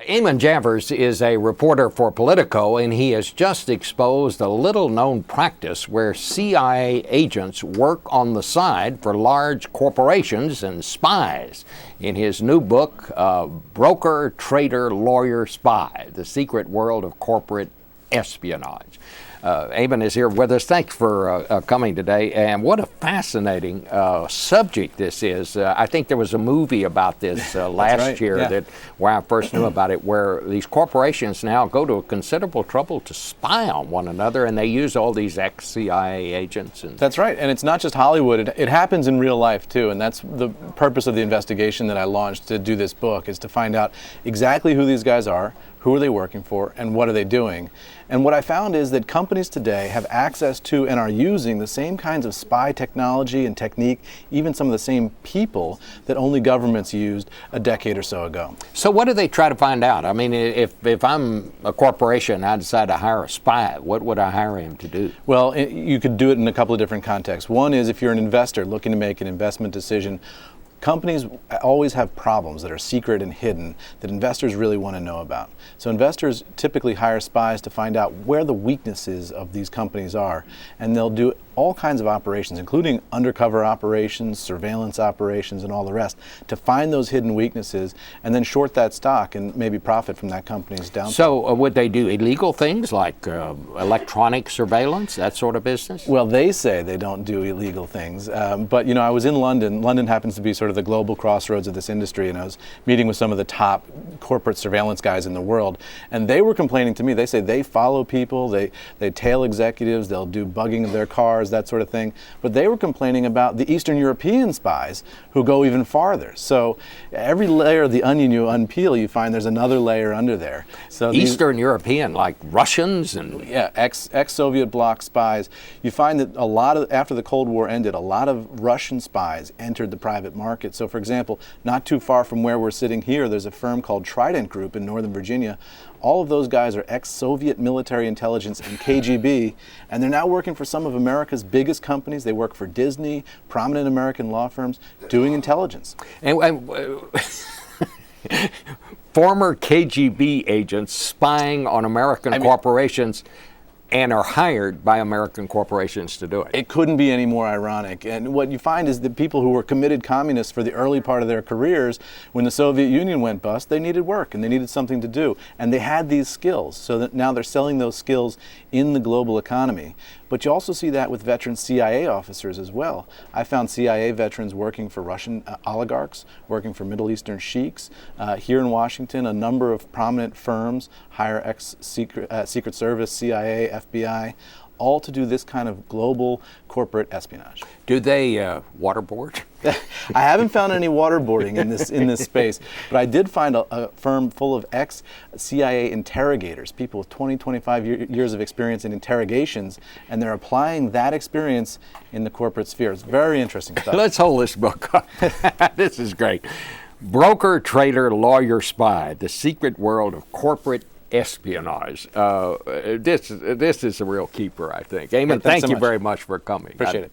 Eamon Javers is a reporter for Politico, and he has just exposed a little-known practice where CIA agents work on the side for large corporations and spies. In his new book, Broker, Trader, Lawyer, Spy, The Secret World of Corporate Espionage. Eamon is here with us. Thanks for coming today. And what a fascinating subject this is. I think there was a movie about this last year that where I first knew about it, where these corporations now go to a considerable trouble to spy on one another, and they use all these ex-CIA agents. That's right. And it's not just Hollywood. It happens in real life, too. And that's the purpose of the investigation that I launched to do this book, is to find out exactly who these guys are, who are they working for, and what are they doing? And what I found is that companies today have access to and are using the same kinds of spy technology and technique, even some of the same people that only governments used a decade or so ago. So what do they try to find out? I mean, if I'm a corporation and I decide to hire a spy, what would I hire him to do? Well, you could do it in a couple of different contexts. One is if you're an investor looking to make an investment decision. Companies always have problems that are secret and hidden that investors really want to know about. So investors typically hire spies to find out where the weaknesses of these companies are, and they'll do all kinds of operations, including undercover operations, surveillance operations, and all the rest, to find those hidden weaknesses and then short that stock and maybe profit from that company's downfall. So would they do illegal things like electronic surveillance, that sort of business? Well, they say they don't do illegal things, but I was in London. London happens to be sort of the global crossroads of this industry, and I was meeting with some of the top corporate surveillance guys in the world, and they were complaining to me. They say they follow people, they tail executives, they'll do bugging of their cars, that sort of thing. But they were complaining about the Eastern European spies who go even farther. So every layer of the onion you unpeel, you find there's another layer under there. So Eastern European, like Russians and ex-Soviet bloc spies. You find that after the Cold War ended, a lot of Russian spies entered the private market. So, for example, not too far from where we're sitting here, there's a firm called Trident Group in Northern Virginia. All of those guys are ex-Soviet military intelligence and KGB, and they're now working for some of America's biggest companies. They work for Disney, prominent American law firms, doing intelligence. And former KGB agents spying on American corporations and are hired by American corporations to do it. It couldn't be any more ironic. And what you find is that people who were committed communists for the early part of their careers, when the Soviet Union went bust, they needed work and they needed something to do. And they had these skills, so that now they're selling those skills in the global economy. But you also see that with veteran CIA officers as well. I found CIA veterans working for Russian oligarchs, working for Middle Eastern sheiks. Here in Washington, a number of prominent firms hire ex-Secret Service, CIA, FBI, all to do this kind of global corporate espionage. Do they waterboard? I haven't found any waterboarding in this space, but I did find a firm full of ex-CIA interrogators, people with 20, 25 years of experience in interrogations, and they're applying that experience in the corporate sphere. It's very interesting stuff. Let's hold this book up. This is great. Broker, Trader, Lawyer, Spy, The Secret World of Corporate Espionage. This is a real keeper, I think. Eamon, thank you very much for coming. Appreciate it.